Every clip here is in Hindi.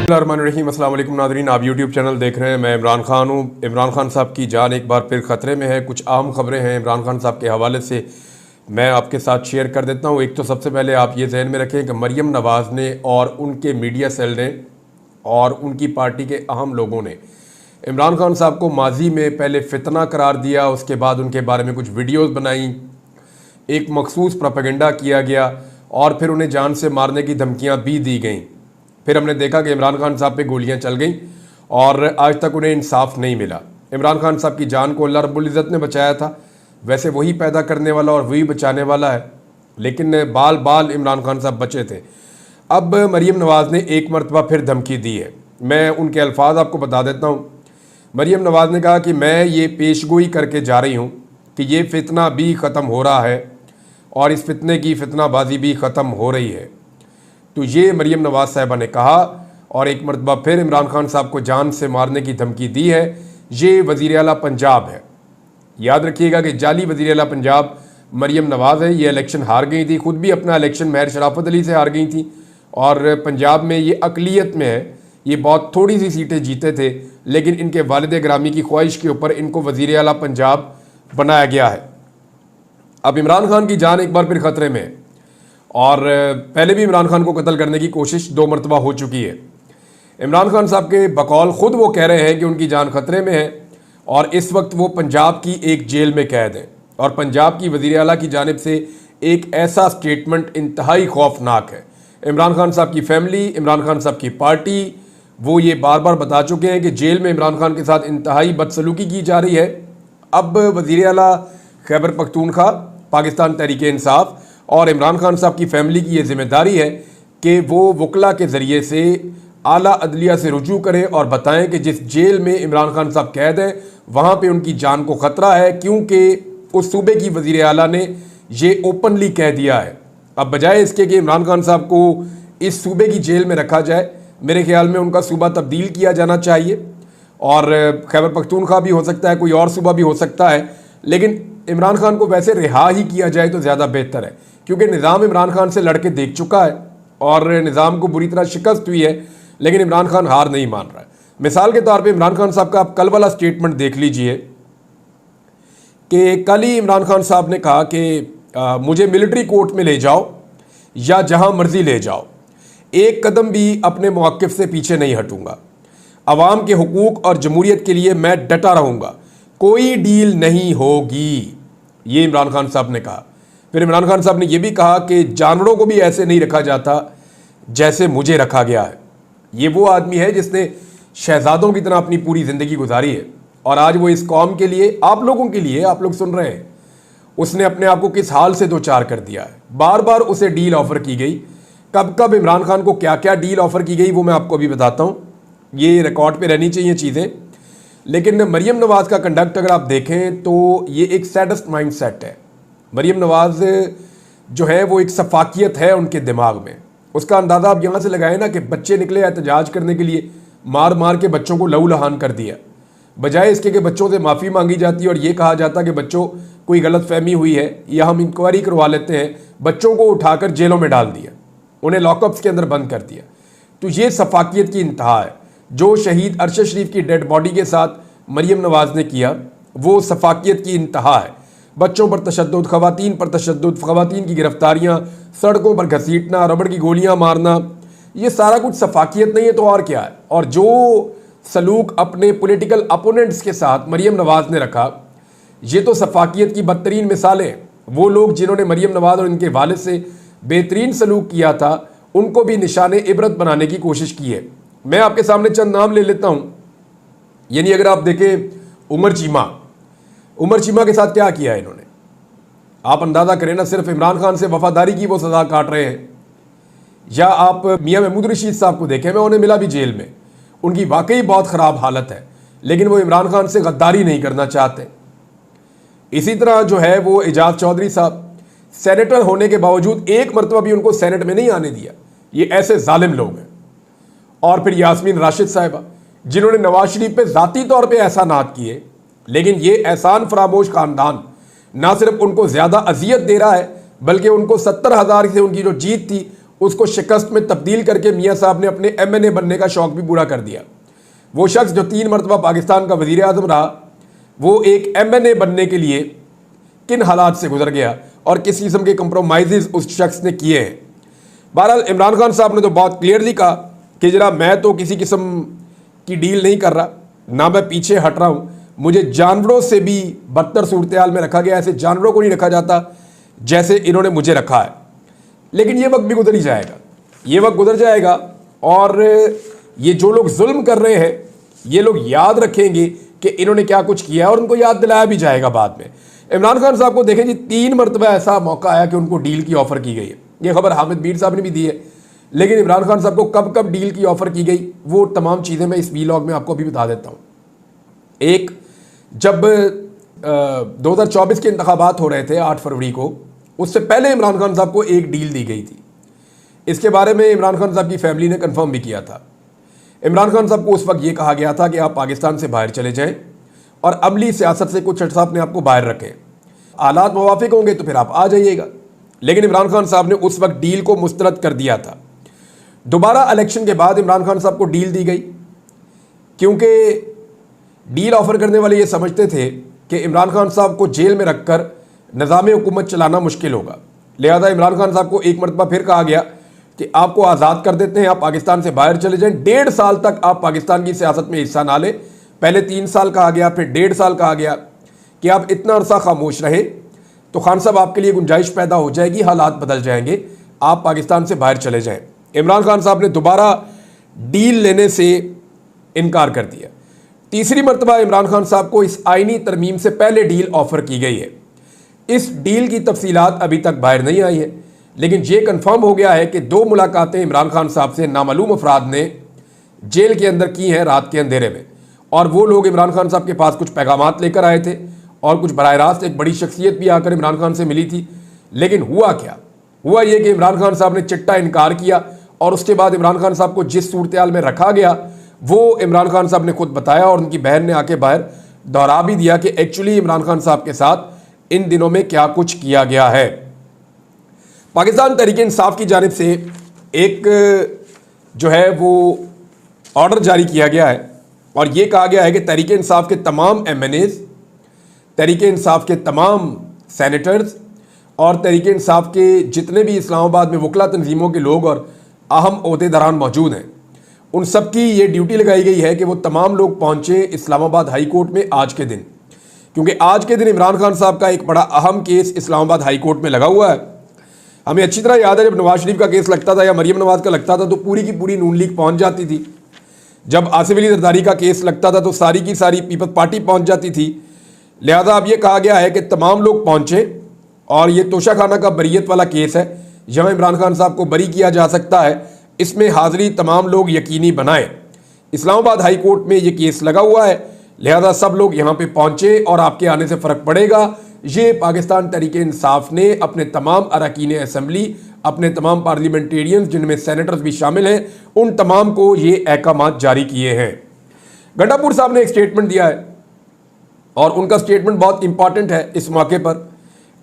बिस्मिल्लाहिर्रहमानिर्रहीम। अस्सलाम वालेकुम नाज़रीन, आप यूट्यूब चैनल देख रहे हैं। मैं इमरान खान हूँ। इमरान खान साहब की जान एक बार फिर ख़तरे में है। कुछ अहम ख़बरें हैं इमरान खान साहब के हवाले से मैं आपके साथ शेयर कर देता हूँ। एक तो सबसे पहले आप ये जहन में रखें कि मरियम नवाज़ ने और उनके मीडिया सेल ने और उनकी पार्टी के अहम लोगों ने इमरान खान साहब को माजी में पहले फितना करार दिया, उसके बाद उनके बारे में कुछ वीडियोज़ बनाई, एक मखसूस प्रोपेगेंडा किया गया और फिर उन्हें जान से मारने की धमकियाँ भी दी गईं। फिर हमने देखा कि इमरान खान साहब पे गोलियां चल गईं और आज तक उन्हें इंसाफ नहीं मिला। इमरान खान साहब की जान को अल्लाह रब्बुल इज़्ज़त ने बचाया था, वैसे वही पैदा करने वाला और वही बचाने वाला है, लेकिन बाल बाल इमरान खान साहब बचे थे। अब मरियम नवाज़ ने एक मरतबा फिर धमकी दी है। मैं उनके अल्फाज आपको बता देता हूँ। मरियम नवाज़ ने कहा कि मैं ये पेशगोई करके जा रही हूँ कि ये फितना भी ख़त्म हो रहा है और इस फितने की फितनाबाजी भी ख़त्म हो रही है। तो ये मरियम नवाज़ साहिबा ने कहा और एक मरतबा फिर इमरान खान साहब को जान से मारने की धमकी दी है। ये वज़ीर आला पंजाब है। याद रखिएगा कि जाली वज़ीर आला पंजाब मरियम नवाज़ है। ये इलेक्शन हार गई थी, खुद भी अपना इलेक्शन महर शराफत अली से हार गई थी और पंजाब में ये अकलियत में है। ये बहुत थोड़ी सी सीटें जीते थे, लेकिन इनके वालिद ग्रामी की ख्वाहिश के ऊपर इनको वज़ीर आला पंजाब बनाया गया है। अब इमरान खान की जान एक बार फिर ख़तरे में है और पहले भी इमरान खान को कत्ल करने की कोशिश 2 मरतबा हो चुकी है। इमरान खान साहब के बकौल ख़ुद वो कह रहे हैं कि उनकी जान ख़तरे में है और इस वक्त वो पंजाब की एक जेल में कैद हैं और पंजाब की वज़ीर आला की जानिब से एक ऐसा स्टेटमेंट इंतहाई खौफनाक है। इमरान खान साहब की फैमिली, इमरान खान साहब की पार्टी, वो ये बार बार बता चुके हैं कि जेल में इमरान खान के साथ इंतहाई बदसलूकी की जा रही है। अब वज़ीर आला खैबर पख्तूनख्वा, पाकिस्तान तहरीक इंसाफ और इमरान खान साहब की फैमिली की ये जिम्मेदारी है कि वो वकला के ज़रिए से आला अदलिया से रुजू करें और बताएं कि जिस जेल में इमरान खान साहब कैद हैं वहाँ पे उनकी जान को ख़तरा है, क्योंकि उस सूबे की वज़ीर आला ने ये ओपनली कह दिया है। अब बजाय इसके कि इमरान खान साहब को इस सूबे की जेल में रखा जाए, मेरे ख्याल में उनका सूबा तब्दील किया जाना चाहिए और खैबर पख्तूनख्वा भी हो सकता है, कोई और सूबा भी हो सकता है, लेकिन इमरान खान को वैसे रिहा ही किया जाए तो ज़्यादा बेहतर है, क्योंकि निज़ाम इमरान खान से लड़के देख चुका है और निज़ाम को बुरी तरह शिकस्त हुई है, लेकिन इमरान खान हार नहीं मान रहा है। मिसाल के तौर पे इमरान खान साहब का आप कल वाला स्टेटमेंट देख लीजिए कि कल ही इमरान खान साहब ने कहा कि मुझे मिलिट्री कोर्ट में ले जाओ या जहां मर्जी ले जाओ, एक कदम भी अपने मौक़िफ़ से पीछे नहीं हटूंगा, अवाम के हुकूक और जमहूरियत के लिए मैं डटा रहूँगा, कोई डील नहीं होगी, ये इमरान खान साहब ने कहा। फिर इमरान खान साहब ने यह भी कहा कि जानवरों को भी ऐसे नहीं रखा जाता जैसे मुझे रखा गया है। ये वो आदमी है जिसने शहजादों की तरह अपनी पूरी ज़िंदगी गुजारी है और आज वो इस कौम के लिए, आप लोगों के लिए, आप लोग सुन रहे हैं, उसने अपने आप को किस हाल से दो चार कर दिया है। बार बार उसे डील ऑफ़र की गई, कब कब इमरान खान को क्या क्या डील ऑफ़र की गई वो मैं आपको अभी बताता हूँ। ये रिकॉर्ड पर रहनी चाहिए चीज़ें। लेकिन मरियम नवाज़ का कंडक्ट अगर आप देखें तो ये एक सैडस्ट माइंड सेट है। मरियम नवाज़ जो है वो एक सफाकियत है उनके दिमाग में। उसका अंदाज़ा आप यहाँ से लगाएं ना कि बच्चे निकले एहतजाज करने के लिए, मार मार के बच्चों को लहू लहान कर दिया, बजाय इसके कि बच्चों से माफ़ी मांगी जाती और ये कहा जाता कि बच्चों कोई गलत फहमी हुई है या हम इंक्वायरी करवा लेते हैं। बच्चों को उठाकर जेलों में डाल दिया, उन्हें लॉकअप्स के अंदर बंद कर दिया। तो ये सफाकियत की इंतहा है। जो शहीद अरशद शरीफ की डेड बॉडी के साथ मरियम नवाज़ ने किया वो सफाकियत की इंतहा है। बच्चों पर तशद्दुद, ख़वातीन पर तशद्दुद, ख़वातीन की गिरफ्तारियाँ, सड़कों पर घसीटना, रबड़ की गोलियाँ मारना, ये सारा कुछ सफाकियत नहीं है तो और क्या है। और जो सलूक अपने पॉलिटिकल अपोनेंट्स के साथ मरियम नवाज़ ने रखा, ये तो सफाकियत की बदतरीन मिसालें। वो लोग जिन्होंने मरियम नवाज़ और इनके वालिद से बेहतरीन सलूक किया था उनको भी निशाने इबरत बनाने की कोशिश की है। मैं आपके सामने चंद नाम ले लेता हूँ। यानी अगर आप देखें उमर चीमा के साथ क्या किया है इन्होंने, आप अंदाज़ा करें ना। सिर्फ इमरान खान से वफादारी की वो सज़ा काट रहे हैं। या आप मियां महमूद रशीद साहब को देखें, मैं उन्हें मिला भी जेल में, उनकी वाकई बहुत ख़राब हालत है, लेकिन वो इमरान खान से गद्दारी नहीं करना चाहते। इसी तरह जो है वो एजाज चौधरी साहब, सेनेटर होने के बावजूद एक मरतबा भी उनको सेनेट में नहीं आने दिया। ये ऐसे जालिम लोग हैं। और फिर यास्मीन राशिद साहिबा, जिन्होंने नवाज शरीफ पे ज़ाती तौर पे एहसानात किए, लेकिन ये एहसान फरामोश ख़ानदान ना सिर्फ उनको ज़्यादा अजियत दे रहा है, बल्कि उनको 70,000 से उनकी जो जीत थी उसको शिकस्त में तब्दील करके मियाँ साहब ने अपने MNA बनने का शौक़ भी पूरा कर दिया। वो शख्स जो 3 मरतबा पाकिस्तान का वज़ीर आज़म रहा, वो एक MNA बनने के लिए किन हालात से गुजर गया और किस किस्म के कंप्रोमाइज़ उस शख्स ने किए हैं। बहरहाल इमरान खान साहब ने तो बहुत क्लियरली कहा कि जरा मैं तो किसी किस्म की डील नहीं कर रहा, ना मैं पीछे हट रहा हूँ, मुझे जानवरों से भी बदतर सूरत हाल में रखा गया, ऐसे जानवरों को नहीं रखा जाता जैसे इन्होंने मुझे रखा है। लेकिन ये वक्त भी गुजर ही जाएगा, ये वक्त गुजर जाएगा और ये जो लोग जुल्म कर रहे हैं ये लोग याद रखेंगे कि इन्होंने क्या कुछ किया और उनको याद दिलाया भी जाएगा बाद में। इमरान खान साहब को देखें जी, 3 मरतबा ऐसा मौका आया कि उनको डील की ऑफ़र की गई है। ये खबर हामिद मीर साहब ने भी दी है, लेकिन इमरान खान साहब को कब कब डील की ऑफ़र की गई वो तमाम चीज़ें मैं इस वीलॉग में आपको अभी बता देता हूँ। एक, जब 2024 के इंतखाबात हो रहे थे 8 फरवरी को, उससे पहले इमरान खान साहब को एक डील दी गई थी। इसके बारे में इमरान खान साहब की फैमिली ने कंफर्म भी किया था। इमरान खान साहब को उस वक्त ये कहा गया था कि आप पाकिस्तान से बाहर चले जाएं और अमली सियासत से कुछ अर्सा अपने आप को बाहर रखें, हालात मुवाफिक होंगे तो फिर आप आ जाइएगा। लेकिन इमरान खान साहब ने उस वक्त डील को मुस्तरद कर दिया था। दोबारा इलेक्शन के बाद इमरान खान साहब को डील दी गई, क्योंकि डील ऑफ़र करने वाले ये समझते थे कि इमरान खान साहब को जेल में रखकर निज़ाम हुकूमत चलाना मुश्किल होगा। लिहाजा इमरान खान साहब को एक मरतबा फिर कहा गया कि आपको आज़ाद कर देते हैं, आप पाकिस्तान से बाहर चले जाएं, 1.5 साल तक आप पाकिस्तान की सियासत में हिस्सा ना लें। पहले 3 साल कहा गया, फिर 1.5 साल कहा गया कि आप इतना अरसा खामोश रहे तो खान साहब आपके लिए गुंजाइश पैदा हो जाएगी, हालात बदल जाएंगे, आप पाकिस्तान से बाहर चले जाएं। इमरान खान साहब ने दोबारा डील लेने से इनकार कर दिया। तीसरी मरतबा इमरान खान साहब को इस आइनी तरमीम से पहले डील ऑफ़र की गई है। इस डील की तफसीलात अभी तक बाहर नहीं आई है, लेकिन ये कन्फर्म हो गया है कि 2 मुलाकातें इमरान खान साहब से नामालूम अफराद ने जेल के अंदर की हैं रात के अंधेरे में, और वो लोग इमरान खान साहब के पास कुछ पैगामात लेकर आए थे और कुछ बराह रास्त एक बड़ी शख्सियत भी आकर इमरान खान से मिली थी। लेकिन हुआ क्या? हुआ ये कि इमरान खान साहब ने चिट्टा इनकार किया और उसके बाद इमरान खान साहब को जिस सूरत हाल में रखा गया वो इमरान खान साहब ने खुद बताया और उनकी बहन ने आके बाहर दोहरा भी दिया कि एक्चुअली इमरान खान साहब के साथ इन दिनों में क्या कुछ किया गया है। पाकिस्तान तहरीक इंसाफ की जानिब से एक जो है वो ऑर्डर जारी किया गया है और ये कहा गया है कि तहरीक इंसाफ के तमाम MNAs, तहरीक इंसाफ के तमाम सेनेटर्स और तहरीक इंसाफ के जितने भी इस्लामाबाद में वकला तंजीमों के लोग और अहम ओहदेदारान मौजूद हैं, उन सब की ये ड्यूटी लगाई गई है कि वो तमाम लोग पहुँचे इस्लामाबाद हाई कोर्ट में आज के दिन, क्योंकि आज के दिन इमरान खान साहब का एक बड़ा अहम केस इस्लामाबाद हाई कोर्ट में लगा हुआ है। हमें अच्छी तरह याद है जब नवाज शरीफ का केस लगता था या मरीम नवाज का लगता था तो पूरी की पूरी नून लीग पहुँच जाती थी। जब आसिफ अली जरदारी का केस लगता था तो सारी की सारी पीपल्स पार्टी पहुँच जाती थी। लिहाजा अब ये कहा गया है कि तमाम लोग पहुँचे और ये तोशाखाना का बरीयत वाला केस है, जहाँ इमरान खान साहब को बरी किया जा सकता है, इसमें हाज़िरी तमाम लोग यकीनी बनाएं। इस्लामाबाद हाई कोर्ट में ये केस लगा हुआ है, लिहाजा सब लोग यहाँ पे पहुँचे और आपके आने से फ़र्क पड़ेगा। ये पाकिस्तान तहरीक इंसाफ ने अपने तमाम अरकान असम्बली, अपने तमाम पार्लियामेंटेरियंस जिनमें सेनेटर्स भी शामिल हैं, उन तमाम को ये अहकामात जारी किए हैं। गंडापुर साहब ने एक स्टेटमेंट दिया है और उनका स्टेटमेंट बहुत इंपॉर्टेंट है इस मौके पर।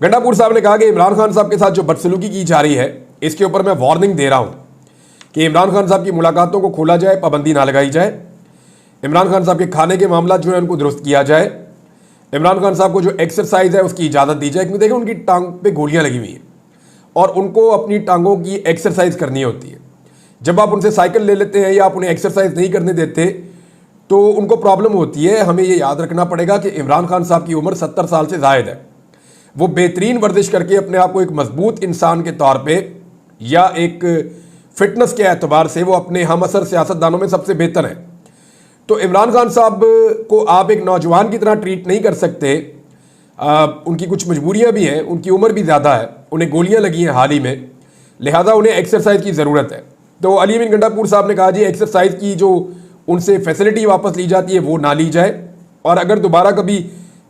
गंडापुर साहब ने कहा कि इमरान खान साहब के साथ जो बदसलूकी की जा रही है इसके ऊपर मैं वार्निंग दे रहा हूँ कि इमरान खान साहब की मुलाकातों को खोला जाए, पाबंदी ना लगाई जाए। इमरान खान साहब के खाने के मामला जो है उनको दुरुस्त किया जाए। इमरान खान साहब को जो एक्सरसाइज है उसकी इजाज़त दी जाए, क्योंकि देखिए उनकी टांग पे गोलियां लगी हुई हैं और उनको अपनी टांगों की एक्सरसाइज करनी होती है। जब आप उनसे साइकिल ले लेते हैं या आप उन्हें एक्सरसाइज नहीं करने देते तो उनको प्रॉब्लम होती है। हमें ये याद रखना पड़ेगा कि इमरान खान साहब की उम्र 70 साल से ज़ायद है। वो बेहतरीन वर्जिश करके अपने आप को एक मजबूत इंसान के तौर पर या एक फिटनेस के एतबार से वो अपने हम असर सियासतदानों में सबसे बेहतर हैं। तो इमरान खान साहब को आप एक नौजवान की तरह ट्रीट नहीं कर सकते। उनकी कुछ मजबूरियां भी हैं, उनकी उम्र भी ज़्यादा है, उन्हें गोलियां लगी हैं हाल ही में, लिहाजा उन्हें एक्सरसाइज की ज़रूरत है। तो अली अमीन गंडापुर साहब ने कहा जी एक्सरसाइज की जो उनसे फैसिलिटी वापस ली जाती है वो ना ली जाए, और अगर दोबारा कभी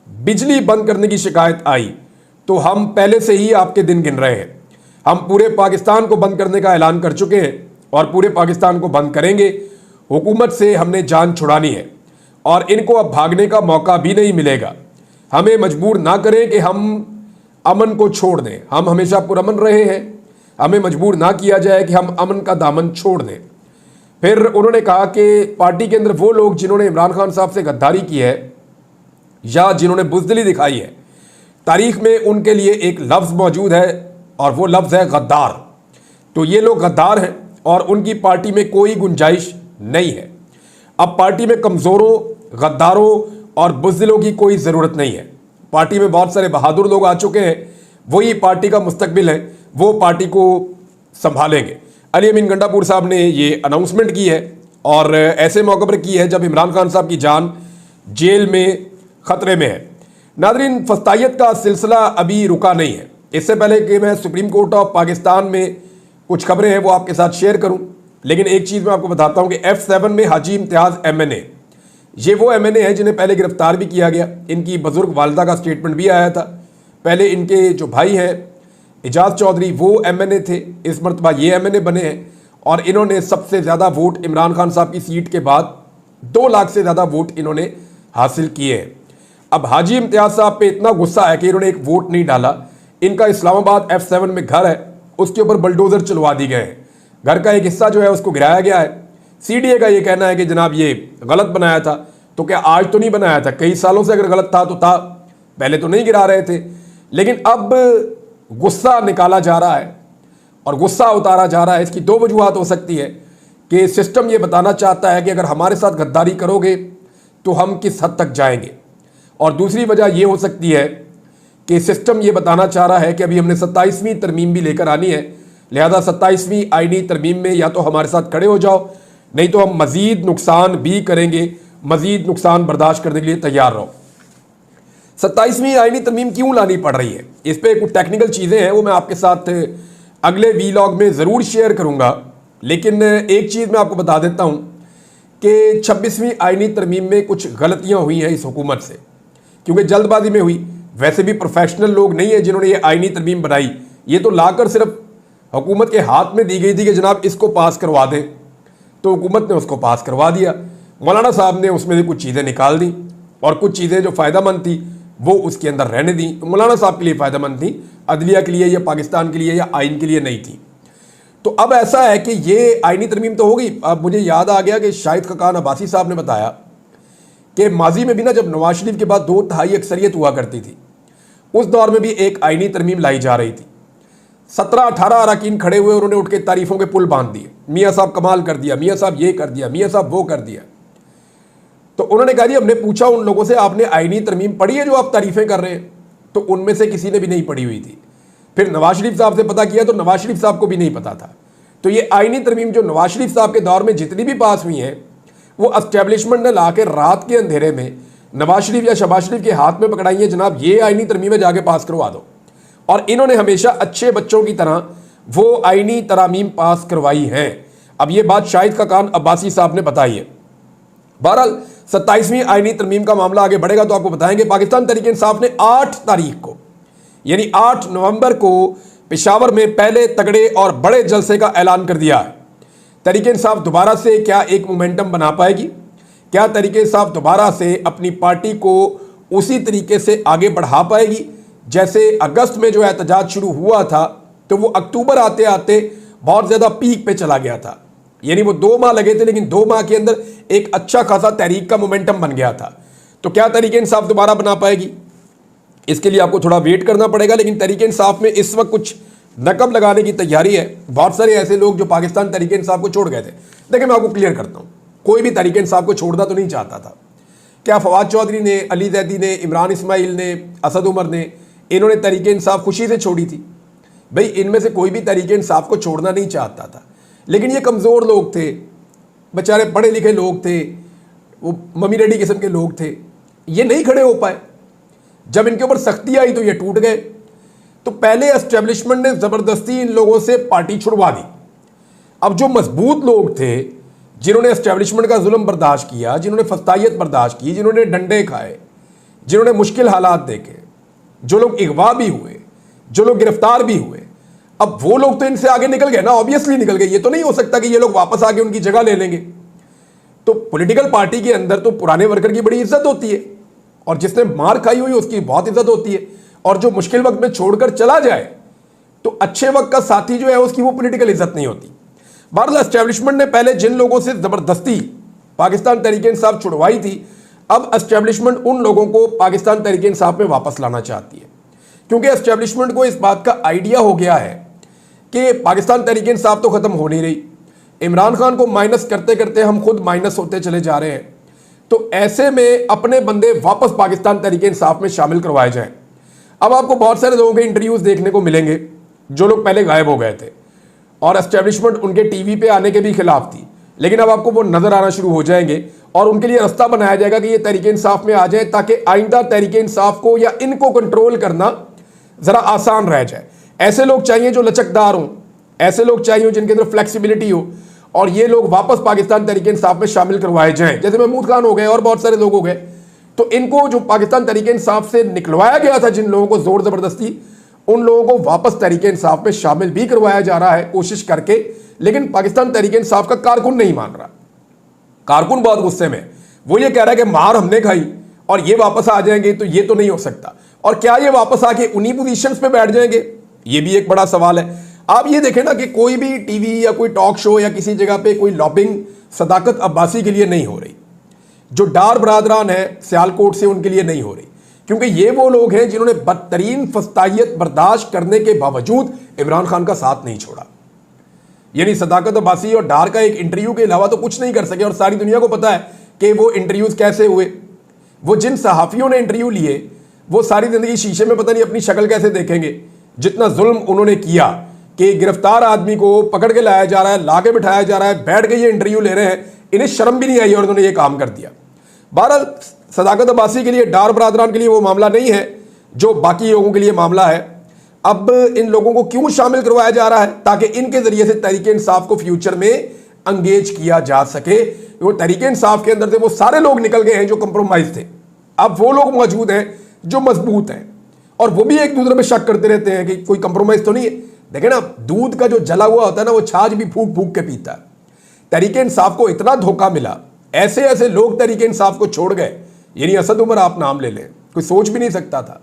बिजली बंद करने की शिकायत आई तो हम पहले से ही आपके दिन गिन रहे हैं। हम पूरे पाकिस्तान को बंद करने का ऐलान कर चुके हैं और पूरे पाकिस्तान को बंद करेंगे। हुकूमत से हमने जान छुड़ानी है और इनको अब भागने का मौका भी नहीं मिलेगा। हमें मजबूर ना करें कि हम अमन को छोड़ दें। हम हमेशा पुरअमन रहे हैं, हमें मजबूर ना किया जाए कि हम अमन का दामन छोड़ दें। फिर उन्होंने कहा कि पार्टी के अंदर वो लोग जिन्होंने इमरान खान साहब से गद्दारी की है या जिन्होंने बुज़दिली दिखाई है, तारीख में उनके लिए एक लफ्ज़ मौजूद है और वो लफ्ज़ है गद्दार। तो ये लोग गद्दार हैं और उनकी पार्टी में कोई गुंजाइश नहीं है। अब पार्टी में कमज़ोरों, गद्दारों और बुज़दिलों की कोई ज़रूरत नहीं है। पार्टी में बहुत सारे बहादुर लोग आ चुके हैं, वही पार्टी का मुस्तकबिल है, वो पार्टी को संभालेंगे। अली अमीन गंडापुर साहब ने ये अनाउंसमेंट की है और ऐसे मौके पर की है जब इमरान खान साहब की जान जेल में ख़तरे में है। नादरीन, फस्तायत का सिलसिला अभी रुका नहीं है। इससे पहले कि मैं सुप्रीम कोर्ट ऑफ पाकिस्तान में कुछ खबरें हैं वो आपके साथ शेयर करूं, लेकिन एक चीज़ मैं आपको बताता हूं कि F7 में हाजी इम्तियाज़ MNA, ये वो MNA है जिन्हें पहले गिरफ्तार भी किया गया। इनकी बुजुर्ग वालदा का स्टेटमेंट भी आया था। पहले इनके जो भाई हैं एजाज चौधरी, वो MNA थे, इस मरतबा ये MNA बने हैं और इन्होंने सबसे ज़्यादा वोट इमरान खान साहब की सीट के बाद 2 लाख से ज़्यादा वोट इन्होंने हासिल किए हैं। अब हाजी इम्तियाज़ साहब पे इतना गुस्सा है कि इन्होंने एक वोट नहीं डाला। इनका इस्लामाबाद F7 में घर है, उसके ऊपर बुलडोज़र चलवा दी गए हैं। घर का एक हिस्सा जो है उसको गिराया गया है। CDA का ये कहना है कि जनाब ये गलत बनाया था। तो क्या आज तो नहीं बनाया था, कई सालों से अगर गलत था तो था, पहले तो नहीं गिरा रहे थे। लेकिन अब गुस्सा निकाला जा रहा है और गुस्सा उतारा जा रहा है। इसकी 2 वजूहात हो सकती है कि सिस्टम ये बताना चाहता है कि अगर हमारे साथ गद्दारी करोगे तो हम किस हद तक जाएंगे, और दूसरी वजह यह हो सकती है कि सिस्टम ये बताना चाह रहा है कि अभी हमने 27वीं तरमीम भी लेकर आनी है, लिहाजा 27वीं आईनी तरमीम में या तो हमारे साथ खड़े हो जाओ, नहीं तो हम मज़ीद नुकसान भी करेंगे, मज़ीद नुकसान बर्दाश्त करने के लिए तैयार रहो। 27वीं आईनी तरमीम क्यों लानी पड़ रही है, इस पर कुछ टेक्निकल चीज़ें हैं, वो मैं आपके साथ अगले वीलॉग में ज़रूर शेयर करूँगा। लेकिन एक चीज़ मैं आपको बता देता हूँ कि 26वीं आईनी तरमीम में कुछ गलतियाँ हुई हैं इस हुकूमत से, क्योंकि जल्दबाजी में हुई। वैसे भी प्रोफेशनल लोग नहीं है जिन्होंने ये आईनी तरमीम बनाई, ये तो लाकर सिर्फ हुकूमत के हाथ में दी गई थी कि जनाब इसको पास करवा दें, तो हुकूमत ने उसको पास करवा दिया। मौलाना साहब ने उसमें से कुछ चीज़ें निकाल दी और कुछ चीज़ें जो फ़ायदेमंद थी वो उसके अंदर रहने दी। मौलाना साहब के लिए फ़ायदेमंद थी, अदलिया के लिए या पाकिस्तान के लिए या आइन के लिए नहीं थी। तो अब ऐसा है कि ये आईनी तरमीम तो हो गई। अब मुझे याद आ गया कि शाहिद खकान अब्बासी साहब ने बताया कि माजी में भी ना, जब नवाज शरीफ के बाद 2/3 अक्सरियत हुआ करती थी, उस दौर में भी एक आईनी तरमीम लाई जा रही थी। 17-18 अरकान खड़े हुए, उन्होंने उठ के तारीफ़ों के पुल बांध दिए, मियाँ साहब कमाल कर दिया, मियाँ साहब ये कर दिया, मियाँ साहब वो कर दिया। तो उन्होंने कहा जी, हमने पूछा उन लोगों से, आपने आईनी तरमीम पढ़ी है जो आप तारीफ़ें कर रहे हैं? तो उनमें से किसी ने भी नहीं पढ़ी हुई थी। फिर नवाज शरीफ साहब से पता किया तो नवाज शरीफ साहब को भी नहीं पता था। तो ये आईनी तरमीम जो नवाज शरीफ साहब के दौर में जितनी भी पास हुई हैं, वो एस्टेब्लिशमेंट ने ला के रात के अंधेरे में नवाज शरीफ या शहबाज शरीफ के हाथ में पकड़ाई है, जनाब ये आईनी तरमीमें जाके पास करवा दो। और इन्होंने हमेशा अच्छे बच्चों की तरह वो आईनी तरामीम पास करवाई हैं। अब ये बात शाहिद खकान अब्बासी साहब ने बताई है। बहरहाल 27वीं आईनी तरमीम का मामला आगे बढ़ेगा तो आपको बताएंगे। पाकिस्तान तहरीक इंसाफ ने 8 तारीख को यानी 8 नवंबर को पेशावर में पहले तगड़े और बड़े जलसे का ऐलान कर दिया है। तहरीक इंसाफ दोबारा से क्या एक मोमेंटम बना पाएगी? क्या तहरीक इंसाफ दोबारा से अपनी पार्टी को उसी तरीके से आगे बढ़ा पाएगी जैसे अगस्त में जो एहतजाज शुरू हुआ था, तो वो अक्टूबर आते आते बहुत ज़्यादा पीक पे चला गया था। यानी वो 2 माह लगे थे, लेकिन 2 माह के अंदर एक अच्छा खासा तहरीक का मोमेंटम बन गया था। तो क्या तहरीक इंसाफ दोबारा बना पाएगी? इसके लिए आपको थोड़ा वेट करना पड़ेगा। लेकिन तहरीक इंसाफ में इस वक्त कुछ नकब लगाने की तैयारी है। बहुत सारे ऐसे लोग जो पाकिस्तान तहरीक इंसाफ को छोड़ गए थे। देखिए, मैं आपको क्लियर करता हूँ, कोई भी तहरीक इंसाफ को छोड़ना तो नहीं चाहता था। क्या फवाद चौधरी ने, अली जैदी ने, इमरान इस्माइल ने, असद उमर ने, इन्होंने तहरीक इंसाफ खुशी से छोड़ी थी? भाई, इनमें से कोई भी तहरीक इंसाफ को छोड़ना नहीं चाहता था। लेकिन ये कमज़ोर लोग थे, बेचारे पढ़े लिखे लोग थे, वो मम्मी डैडी किस्म के लोग थे, ये नहीं खड़े हो पाए। जब इनके ऊपर सख्ती आई तो ये टूट गए। तो पहले एस्टेब्लिशमेंट ने ज़बरदस्ती इन लोगों से पार्टी छुड़वा दी। अब जो मजबूत लोग थे, जिन्होंने एस्टेब्लिशमेंट का जुल्म बर्दाश्त किया, जिन्होंने फस्तायत बर्दाश्त की, जिन्होंने डंडे खाए, जिन्होंने मुश्किल हालात देखे, जो लोग अगवा भी हुए, जो लोग गिरफ्तार भी हुए, अब वो लोग तो इनसे आगे निकल गए ना, ऑब्वियसली निकल गए। ये तो नहीं हो सकता कि ये लोग वापस आके उनकी जगह ले लेंगे। तो पॉलिटिकल पार्टी के अंदर तो पुराने वर्कर की बड़ी इज्जत होती है, और जिसने मार खाई हुई उसकी बहुत इज्जत होती है। और जो मुश्किल वक्त में छोड़कर चला जाए तो अच्छे वक्त का साथी जो है उसकी वो पॉलिटिकल इज्जत नहीं होती। बहरहाल एस्टेब्लिशमेंट ने पहले जिन लोगों से जबरदस्ती पाकिस्तान तहरीक इंसाफ छुड़वाई थी, अब एस्टेब्लिशमेंट उन लोगों को पाकिस्तान तहरीक इंसाफ में वापस लाना चाहती है, क्योंकि एस्टेब्लिशमेंट को इस बात का आइडिया हो गया है कि पाकिस्तान तहरीक इंसाफ तो खत्म हो नहीं रही, इमरान खान को माइनस करते करते हम खुद माइनस होते चले जा रहे हैं। तो ऐसे में अपने बंदे वापस पाकिस्तान तहरीक इंसाफ में शामिल करवाए जाएं। अब आपको बहुत सारे लोगों के इंटरव्यूज देखने को मिलेंगे जो लोग पहले गायब हो गए थे और एस्टेब्लिशमेंट उनके टीवी पे आने के भी खिलाफ थी, लेकिन अब आपको वो नजर आना शुरू हो जाएंगे और उनके लिए रास्ता बनाया जाएगा कि ये तहरीक इंसाफ में आ जाए, ताकि आइंदा तहरीक इंसाफ को या इनको कंट्रोल करना जरा आसान रह जाए। ऐसे लोग चाहिए जो लचकदार हों, ऐसे लोग चाहिए जिनके अंदर फ्लेक्सिबिलिटी हो, और ये लोग वापस पाकिस्तान तहरीक इंसाफ में शामिल करवाए जाएं। जैसे महमूद खान हो गए और बहुत सारे लोग हो गए, तो इनको जो पाकिस्तान तहरीक इंसाफ से निकलवाया गया था, जिन लोगों को जोर जबरदस्ती, उन लोगों को वापस तहरीक इंसाफ में शामिल भी करवाया जा रहा है कोशिश करके। लेकिन पाकिस्तान तहरीक इंसाफ का कारकुन नहीं मान रहा, कारकुन बहुत गुस्से में, वो ये कह रहा है कि मार हमने खाई और ये वापस आ जाएंगे, तो ये तो नहीं हो सकता। और क्या ये वापस आके उन्हीं पोजीशंस पे बैठ जाएंगे, ये भी एक बड़ा सवाल है। आप ये देखें ना कि कोई भी टीवी या कोई टॉक शो या किसी जगह पे कोई लॉबिंग सदाकत अब्बासी के लिए नहीं हो रही, जो डार बरादरान है सियालकोट से उनके लिए नहीं हो रही, क्योंकि ये वो लोग हैं जिन्होंने बदतरीन फस्तायत बर्दाश्त करने के बावजूद इमरान खान का साथ नहीं छोड़ा। यानी सदाकत अब्बासी और डार का एक इंटरव्यू के अलावा तो कुछ नहीं कर सके, और सारी दुनिया को पता है कि वो इंटरव्यूज कैसे हुए। वो जिन सहाफ़ियों ने इंटरव्यू लिए वो सारी जिंदगी शीशे में पता नहीं अपनी शक्ल कैसे देखेंगे, जितना जुल्म उन्होंने किया कि गिरफ्तार आदमी को पकड़ के लाया जा रहा है, ला के बिठाया जा रहा है, बैठ के ये इंटरव्यू ले रहे हैं, इन्हें शर्म भी नहीं आई और उन्होंने ये काम कर दिया। बहरहाल सदाकत अब्बासी के लिए, डार बरादरान के लिए वो मामला नहीं है जो बाकी लोगों के लिए मामला है। अब इन लोगों को क्यों शामिल करवाया जा रहा है, ताकि इनके जरिए से तहरीक इंसाफ को फ्यूचर में अंगेज किया जा सके। वो तहरीक इंसाफ के अंदर से वो सारे लोग निकल गए हैं जो कंप्रोमाइज थे, अब वो लोग मौजूद हैं जो मजबूत हैं, और वो भी एक दूसरे में शक करते रहते हैं कि कोई कंप्रोमाइज तो नहीं है। देखे ना, दूध का जो जला हुआ होता है ना, वो छाछ भी फूक फूक के पीता है। तहरीक इंसाफ को इतना धोखा मिला, ऐसे ऐसे लोग तहरीक इंसाफ को छोड़ गए, यानी असद उमर आप नाम ले लें, कोई सोच भी नहीं सकता था,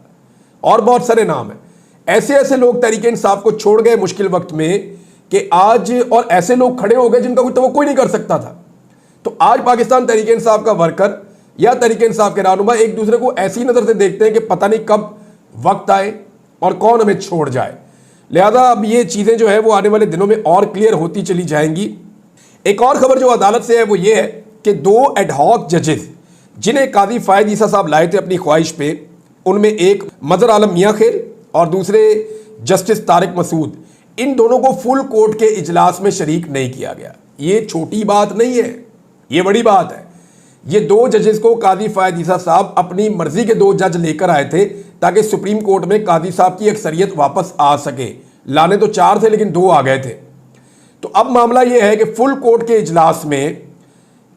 और बहुत सारे नाम हैं। ऐसे ऐसे लोग तहरीक इंसाफ को छोड़ गए मुश्किल वक्त में कि आज, और ऐसे लोग खड़े हो गए जिनका कोई तवक्को नहीं कर सकता था। तो आज पाकिस्तान तहरीक इंसाफ का वर्कर या तहरीक इंसाफ के रहनुमा एक दूसरे को ऐसी नज़र से देखते हैं कि पता नहीं कब वक्त आए और कौन हमें छोड़ जाए। लिहाजा अब ये चीज़ें जो है वो आने वाले दिनों में और क्लियर होती चली जाएंगी। एक और खबर जो अदालत से है वो ये है कि 2 एडहॉक जजेस जिन्हें काजी फायद ईसा साहब लाए थे अपनी ख्वाहिश पे, उनमें एक मजर आलम मियाँ खेर और दूसरे जस्टिस तारिक मसूद, इन दोनों को फुल कोर्ट के इजलास में शरीक नहीं किया गया। ये छोटी बात नहीं है, ये बड़ी बात है। ये 2 जजेस को काजी फायद ईसा साहब अपनी मर्जी के 2 जज लेकर आए थे ताकि सुप्रीम कोर्ट में काजी साहब की अक्सरियत वापस आ सके। लाने तो 4 थे लेकिन 2 आ गए थे। तो अब मामला यह है कि फुल कोर्ट के इजलास में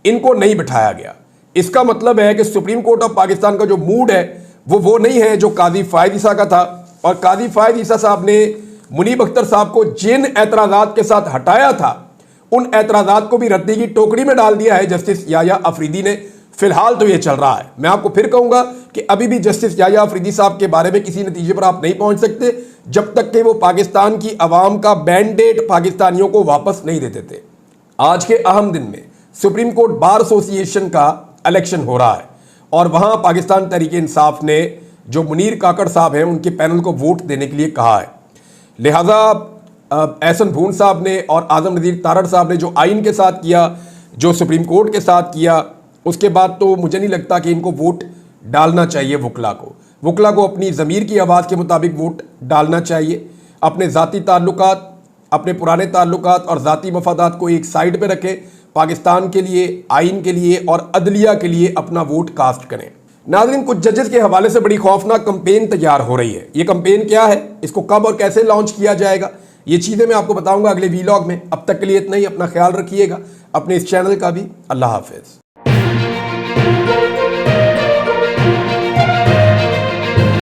इनको नहीं बिठाया गया। इसका मतलब है कि सुप्रीम कोर्ट ऑफ पाकिस्तान का जो मूड है वो नहीं है जो काजी फायद ईसा का था। और काजी फायद ईसा साहब ने मुनीब अख्तर साहब को जिन एतराज़ात के साथ हटाया था, उन एतराज़ात को भी रद्दी की टोकरी में डाल दिया है जस्टिस याया अफरीदी ने। फिलहाल तो ये चल रहा है। मैं आपको फिर कहूंगा कि अभी भी जस्टिस याया अफरीदी साहब के बारे में किसी नतीजे पर आप नहीं पहुंच सकते जब तक कि वो पाकिस्तान की आवाम का बैंडेड पाकिस्तानियों को वापस नहीं दे देते। आज के अहम दिन में सुप्रीम कोर्ट बार एसोसिएशन का इलेक्शन हो रहा है और वहां पाकिस्तान तहरीक इंसाफ ने जो मुनीर काकड़ साहब हैं उनके पैनल को वोट देने के लिए कहा है। लिहाजा एहसन भून साहब ने और आजम नज़ीर तारड़ साहब ने जो आइन के साथ किया, जो सुप्रीम कोर्ट के साथ किया, उसके बाद तो मुझे नहीं लगता कि इनको वोट डालना चाहिए। वकला को अपनी ज़मीर की आवाज़ के मुताबिक वोट डालना चाहिए। अपने ज़ाती ताल्लुकात, अपने पुराने ताल्लुकात और ज़ाती मफादात को एक साइड पे रखें, पाकिस्तान के लिए, आइन के लिए और अदलिया के लिए अपना वोट कास्ट करें। नाज़रीन, कुछ जजेस के हवाले से बड़ी खौफनाक कंपेन तैयार हो रही है। ये कंपेन क्या है, इसको कब और कैसे लॉन्च किया जाएगा, ये चीज़ें मैं आपको बताऊंगा अगले वीलॉग में। अब तक के लिए इतना ही। अपना ख्याल रखिएगा, अपने इस चैनल का भी। अल्लाह हाफिज़।